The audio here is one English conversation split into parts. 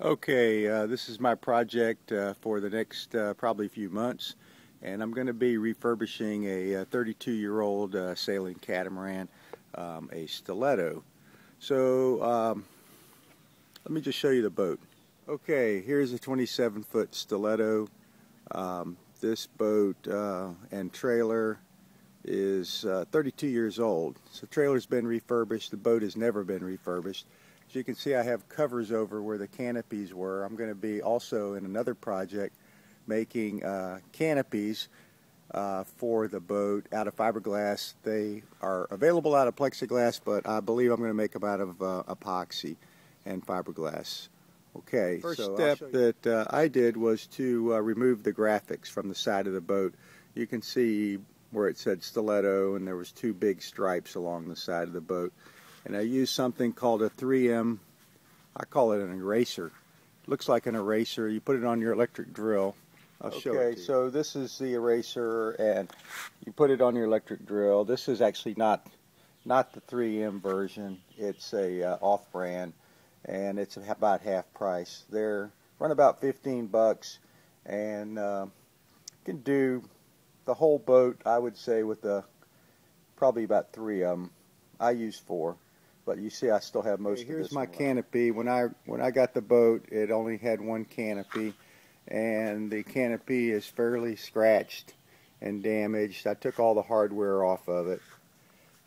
Okay, this is my project for the next probably few months, and I'm going to be refurbishing a 32-year-old sailing catamaran, a Stiletto. So let me just show you the boat. Okay, here's a 27-foot Stiletto. This boat and trailer is 32 years old. So the trailer's been refurbished, the boat has never been refurbished. As you can see, I have covers over where the canopies were. I'm going to be also in another project making canopies for the boat out of fiberglass. They are available out of plexiglass, but I believe I'm going to make them out of epoxy and fiberglass. Okay, first step that I did was to remove the graphics from the side of the boat. You can see where it said Stiletto, and there was two big stripes along the side of the boat. And I used something called a 3M, I call it an eraser. It looks like an eraser. You put it on your electric drill. I'll show it to you. Okay, so this is the eraser, and you put it on your electric drill. This is actually not the 3M version. It's a off-brand, and it's about half price. They're run about 15 bucks, and you can do the whole boat, I would say, with probably about 3 of them. I use 4. But you see, I still have most of this. Here's my canopy. When I got the boat, it only had one canopy, and the canopy is fairly scratched and damaged. I took all the hardware off of it.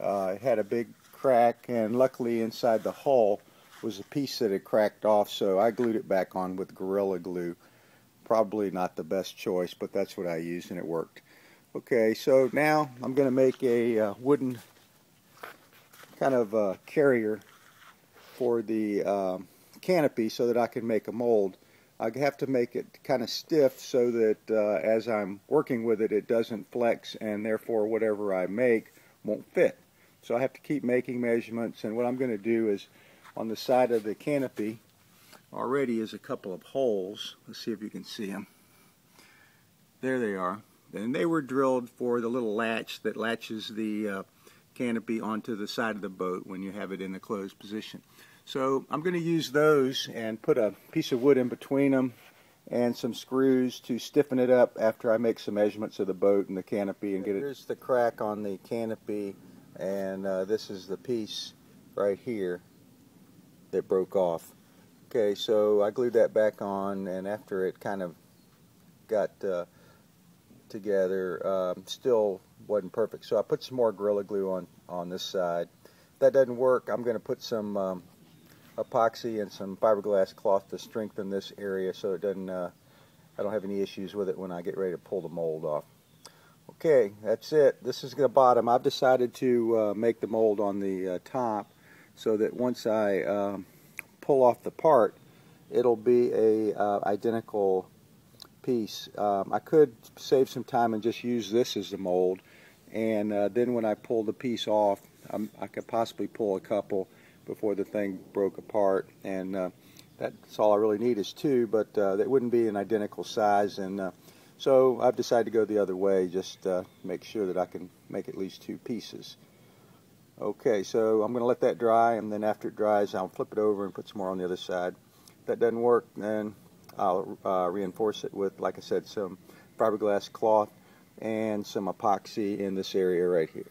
It had a big crack, and luckily inside the hull was a piece that had cracked off, so I glued it back on with Gorilla Glue. Probably not the best choice, but that's what I used, and it worked. Okay, so now I'm going to make a wooden kind of carrier for the canopy so that I can make a mold. I have to make it kind of stiff so that as I'm working with it, it doesn't flex, and therefore whatever I make won't fit. So I have to keep making measurements, and what I'm going to do is on the side of the canopy already is a couple of holes. Let's see if you can see them. There they are. And they were drilled for the little latch that latches the canopy onto the side of the boat when you have it in a closed position. So I'm going to use those and put a piece of wood in between them and some screws to stiffen it up after I make some measurements of the boat and the canopy and get it. Here's the crack on the canopy, and this is the piece right here that broke off. Okay, so I glued that back on, and after it kind of got together, still wasn't perfect, so I put some more Gorilla Glue on this side. If that doesn't work, I'm going to put some epoxy and some fiberglass cloth to strengthen this area so it doesn't I don't have any issues with it when I get ready to pull the mold off. Okay, that's it. This is the bottom. I've decided to make the mold on the top so that once I pull off the part, it'll be a identical piece. I could save some time and just use this as the mold, and then when I pull the piece off, I could possibly pull a couple before the thing broke apart, and that's all I really need is 2, but that wouldn't be an identical size, and so I've decided to go the other way, just make sure that I can make at least 2 pieces. Okay, so I'm going to let that dry, and then after it dries I'll flip it over and put some more on the other side. If that doesn't work, then I'll reinforce it with, like I said, some fiberglass cloth and some epoxy in this area right here.